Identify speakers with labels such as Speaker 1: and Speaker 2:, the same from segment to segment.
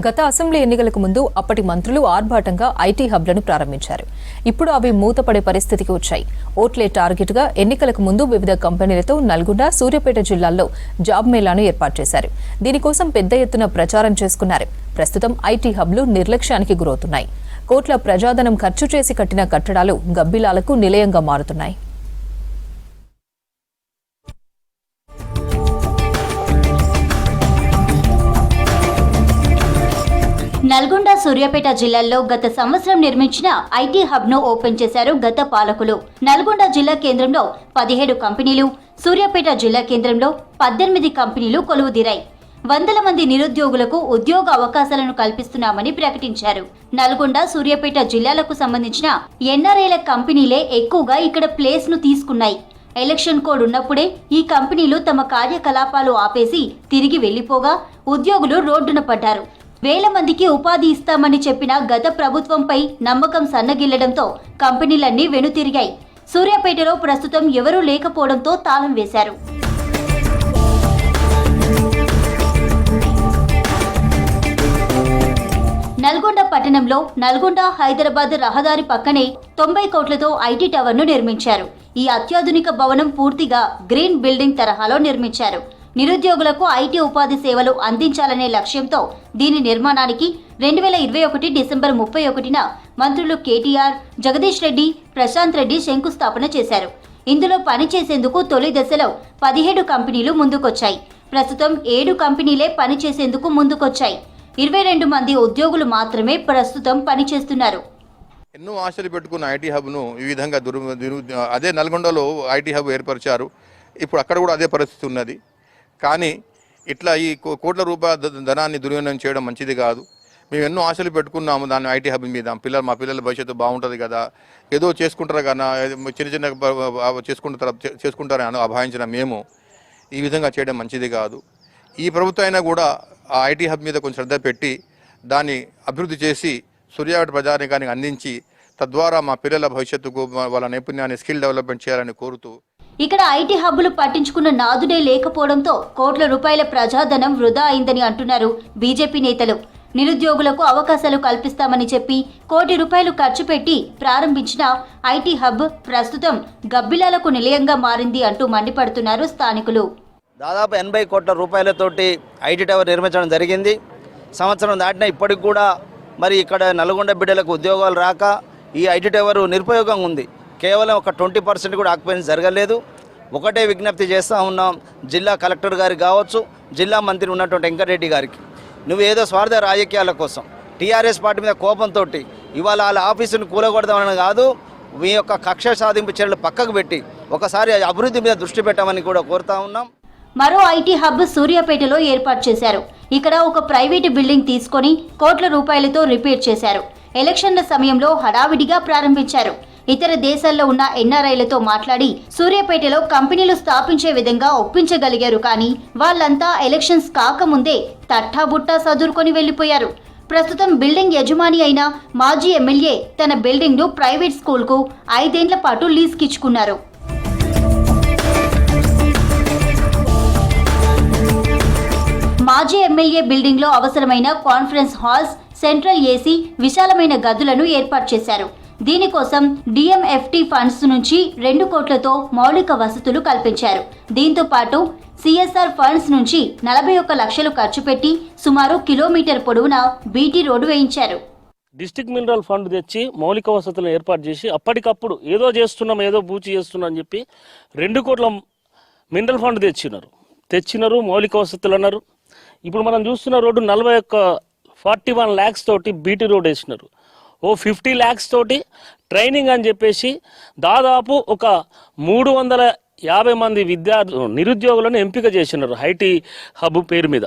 Speaker 1: గత అసెంబ్లీ ఎన్నికలకు ముందు అప్పటి మంత్రులు ఆర్భాటంగా ఐటీ హబ్లను ప్రారంభించారు. ఇప్పుడు అవి మూతపడే పరిస్థితికి వచ్చాయి. ఓట్లే టార్గెట్గా ఎన్నికలకు ముందు వివిధ కంపెనీలతో నల్గొండ, సూర్యాపేట జిల్లాల్లో జాబ్ మేళాను ఏర్పాటు చేశారు. దీనికోసం పెద్ద ఎత్తున ప్రచారం చేసుకున్నారు. ప్రస్తుతం ఐటీ హబ్లు నిర్లక్ష్యానికి గురవుతున్నాయి. కోట్ల ప్రజాధనం ఖర్చు చేసి కట్టిన కట్టడాలు గబ్బిలాలకు నిలయంగా మారుతున్నాయి.
Speaker 2: నల్గొండ, సూర్యాపేట జిల్లాల్లో గత సంవత్సరం నిర్మించిన ఐటీ హబ్ ను ఓపెన్ చేశారు గత పాలకులు. నల్గొండ జిల్లా కేంద్రంలో 17 కంపెనీలు, సూర్యాపేట జిల్లా కేంద్రంలో 18 కంపెనీలు కొలువుదీరాయి. వందల మంది నిరుద్యోగులకు ఉద్యోగ అవకాశాలను కల్పిస్తున్నామని ప్రకటించారు. నల్గొండ, సూర్యాపేట జిల్లాలకు సంబంధించిన ఎన్ఆర్ఐల కంపెనీలే ఎక్కువగా ఇక్కడ ప్లేస్ ను తీసుకున్నాయి. ఎలక్షన్ కోడ్ ఉన్నప్పుడే ఈ కంపెనీలు తమ కార్యకలాపాలు ఆపేసి తిరిగి వెళ్లిపోగా ఉద్యోగులు రోడ్డున పడ్డారు. వేల మందికి ఉపాధి ఇస్తామని చెప్పిన గత ప్రభుత్వంపై నమ్మకం సన్నగిల్లడంతో కంపెనీలన్నీ వెనుతిరిగాయి. సూర్యాపేటలో ప్రస్తుతం ఎవరూ లేకపోవడంతో తాళం వేశారు. నల్గొండ పట్టణంలో నల్గొండ హైదరాబాద్ రహదారి పక్కనే 90 కోట్లతో ఐటీ టవర్ను నిర్మించారు. ఈ అత్యాధునిక భవనం పూర్తిగా గ్రీన్ బిల్డింగ్ తరహాలో నిర్మించారు. నిరుద్యోగులకు ఐటీ ఉపాధి సేవలు అందించాలనే లక్ష్యంతో దీని నిర్మాణానికి 2021 డిసెంబర్ 31న మంత్రులు కేటీఆర్, జగదీష్ రెడ్డి, ప్రశాంత్ రెడ్డి శంకుస్థాపన చేశారు. ఇందులో పనిచేసేందుకు తొలి దశలో 17 కంపెనీలు ముందుకొచ్చాయి. ప్రస్తుతం 7 కంపెనీలే పనిచేసేందుకు ముందుకొచ్చాయి. 22 మంది ఉద్యోగులు మాత్రమే ప్రస్తుతం పనిచేస్తున్నారు.
Speaker 3: ఎన్నో ఆశలు పెట్టుకున్న ఐటీ హబ్ను ఈ విధంగా అదే నల్గొండలో ఐటీ హబ్ ఏర్పరిచారు. ఇప్పుడు అక్కడ కూడా అదే పరిస్థితి ఉన్నది. కానీ ఇట్లా ఈ కోట్ల రూపాయల ధనాన్ని దుర్వినియోగం చేయడం మంచిది కాదు. మేము ఎన్నో ఆశలు పెట్టుకున్నాము దాన్ని ఐటీ హబ్ మీద. మా పిల్లల భవిష్యత్తు బాగుంటుంది కదా, ఏదో చేసుకుంటారు కదా, చిన్న చేసుకుంటారని అభాయించిన మేము ఈ విధంగా చేయడం మంచిది కాదు. ఈ ప్రభుత్వం అయినా కూడా ఆ ఐటీ హబ్ మీద కొంచెం శ్రద్ధ పెట్టి దాన్ని అభివృద్ధి చేసి సూర్యాపేట ప్రజానికానికి అందించి తద్వారా మా పిల్లల భవిష్యత్తుకు వాళ్ళ నైపుణ్యాన్ని స్కిల్ డెవలప్మెంట్ చేయాలని కోరుతూ
Speaker 2: ఇక్కడ ఐటీ హబ్బులు పట్టించుకున్న నాదుడే లేకపోవడంతో కోట్ల రూపాయల ప్రజాధనం వృధా అయిందని అంటున్నారు బీజేపీ నేతలు. నిరుద్యోగులకు అవకాశాలు కల్పిస్తామని చెప్పి కోటి రూపాయలు ఖర్చు పెట్టి ప్రారంభించిన ఐటీ హబ్ ప్రస్తుతం గబ్బిలాలకు నిలయంగా మారింది అంటూ మండిపడుతున్నారు స్థానికులు.
Speaker 4: దాదాపు 80 కోట్ల రూపాయలతోటి ఐటీ టవర్ నిర్మించడం జరిగింది. సంవత్సరం దాటిన ఇప్పటికి కూడా మరి ఇక్కడ నల్గొండ బిడ్డలకు ఉద్యోగాలు రాక ఈ ఐటీ టవర్ నిరుపయోగంగా ఉంది. కేవలం ఒక 20% కూడా ఆక్యుపెన్సీ జరగలేదు. ఒకటే విజ్ఞప్తి చేస్తూ ఉన్నాం జిల్లా కలెక్టర్ గారికి కావచ్చు, జిల్లా మంత్రి ఉన్నటువంటి వెంకటరెడ్డి గారికి, నువ్వు ఏదో స్వార్థ రాజకీయాల కోసం టీఆర్ఎస్ పార్టీ మీద కోపంతో ఇవాళ వాళ్ళ ఆఫీసును కూలగొడదామని కాదు, మీ యొక్క కక్ష సాధింపు చర్యలు పక్కకు పెట్టి ఒకసారి అభివృద్ధి మీద దృష్టి పెట్టమని కూడా కోరుతా ఉన్నాం.
Speaker 2: మరో ఐటీ హబ్ సూర్యాపేటలో ఏర్పాటు చేశారు. ఇక్కడ ఒక ప్రైవేటు బిల్డింగ్ తీసుకొని కోట్ల రూపాయలతో రిపేర్ చేశారు. ఎలక్షన్ల సమయంలో హడావిడిగా ప్రారంభించారు. ఇతర దేశాల్లో ఉన్న ఎన్ఆర్ఐలతో మాట్లాడి సూర్యాపేటలో కంపెనీలు స్థాపించే విధంగా ఒప్పించగలిగారు. కానీ వాళ్ళంతా ఎలక్షన్స్ కాకముందే తట్టాబుట్టా సదురుకొని వెళ్లిపోయారు. ప్రస్తుతం బిల్డింగ్ యజమాని అయిన మాజీ ఎమ్మెల్యే తన బిల్డింగ్ను ప్రైవేట్ స్కూల్కు 5 ఏళ్ల పాటు లీజ్కిచ్చుకున్నారు. మాజీ ఎమ్మెల్యే బిల్డింగ్ లో అవసరమైన కాన్ఫరెన్స్ హాల్స్, సెంట్రల్ ఏసీ, విశాలమైన గదులను ఏర్పాటు చేశారు. దీనికోసం డిఎంఎఫ్టి ఫండ్స్ నుంచి 2 కోట్లతో మౌలిక వసతులు కల్పించారు. దీంతో పాటు సిఎస్ఆర్ ఫండ్స్ నుంచి 41 లక్షలు ఖర్చు పెట్టి సుమారు కిలోమీటర్ పొడవునా బీటీ రోడ్డు వేయించారు.
Speaker 5: డిస్ట్రిక్ట్ మినరల్ ఫండ్ తెచ్చి మౌలిక వసతులను ఏర్పాటు చేసి అప్పటికప్పుడు ఏదో చేస్తున్నాం, ఏదో బూచి చేస్తున్నాం అని చెప్పి 2 కోట్ల మినరల్ ఫండ్ తెచ్చినారు, మౌలిక వసతులు అన్నారు. ఇప్పుడు మనం చూస్తున్న రోడ్డు 41 lakhs తోటి బీటీ రోడ్ వేసినారు. 50 lakhs తోటి ట్రైనింగ్ అని చెప్పేసి దాదాపు ఒక 350 మంది నిరుద్యోగులను ఎంపిక చేసినారు ఐటీ హబ్ పేరు మీద.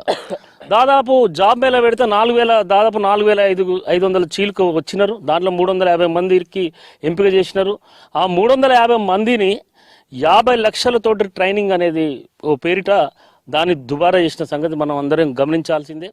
Speaker 5: దాదాపు జాబ్ మేళ పెడితే 4,500 చీలకు వచ్చినారు. దాంట్లో 350 మందికి ఎంపిక చేసినారు. ఆ 350 మందిని 50 లక్షలతోటి ట్రైనింగ్ అనేది ఓ పేరిట దాన్ని దుబారా చేసిన సంగతి మనం అందరం గమనించాల్సిందే.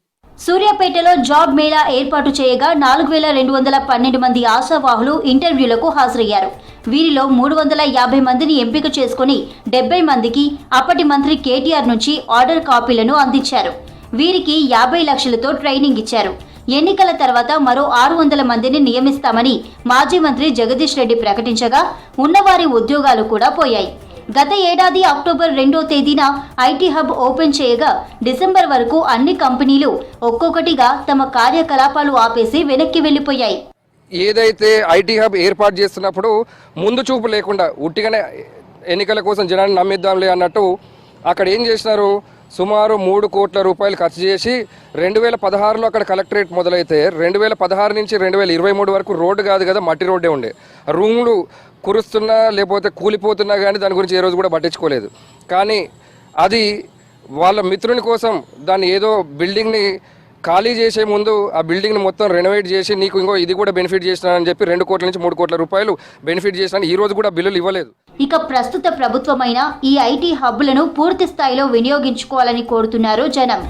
Speaker 2: సూర్యాపేటలో జాబ్ మేళా ఏర్పాటు చేయగా 4,212 మంది ఆశావాహులు ఇంటర్వ్యూలకు హాజరయ్యారు. వీరిలో 350 మందిని ఎంపిక చేసుకుని 70 మందికి అప్పటి మంత్రి కేటీఆర్ నుంచి ఆర్డర్ కాపీలను అందించారు. వీరికి 50 లక్షలతో ట్రైనింగ్ ఇచ్చారు. ఎన్నికల తర్వాత మరో 600 మందిని నియమిస్తామని మాజీ మంత్రి జగదీష్ రెడ్డి ప్రకటించగా ఉన్నవారి ఉద్యోగాలు కూడా పోయాయి. గత ఏడాది అక్టోబర్ 2వ తేదీన ఐటీ హబ్ ఓపెన్ చేయగా డిసెంబర్ వరకు అన్ని కంపెనీలు ఒక్కొక్కటిగా తమ కార్యకలాపాలు ఆపేసి వెనక్కి వెళ్లిపోయాయి.
Speaker 6: ఏదైతే ఐటీ హబ్ ఏర్పాటు చేస్తున్నప్పుడు ముందు చూపు లేకుండా ఉట్టిగానే ఎన్నికల కోసం జనాన్ని నమ్మిద్దాంలే అన్నట్టు అక్కడ ఏం చేసినారు, సుమారు 3 కోట్ల రూపాయలు ఖర్చు చేసి 2016లో అక్కడ కలెక్టరేట్ మొదలైతే 2016 నుంచి 2023 వరకు రోడ్డు కాదు కదా, మట్టి రోడ్డే ఉండే. రూములు కురుస్తున్నా లేకపోతే కూలిపోతున్నా కానీ దాని గురించి ఏ రోజు కూడా పట్టించుకోలేదు. కానీ అది వాళ్ళ మిత్రుని కోసం దాన్ని ఏదో బిల్డింగ్ని ఖాళీ చేసే ముందు ఆ బిల్డింగ్ని మొత్తం రెనోవేట్ చేసి నీకు ఇంకో ఇది కూడా బెనిఫిట్ చేసినానని చెప్పి 2 కోట్ల నుంచి 3 కోట్ల రూపాయలు బెనిఫిట్ చేసినా ఈ రోజు కూడా బిల్లులు ఇవ్వలేదు.
Speaker 2: ఇక ప్రస్తుత ప్రభుత్వమైన ఈ ఐటీ హబ్లను పూర్తి స్థాయిలో వినియోగించుకోవాలని కోరుతున్నారు జనం.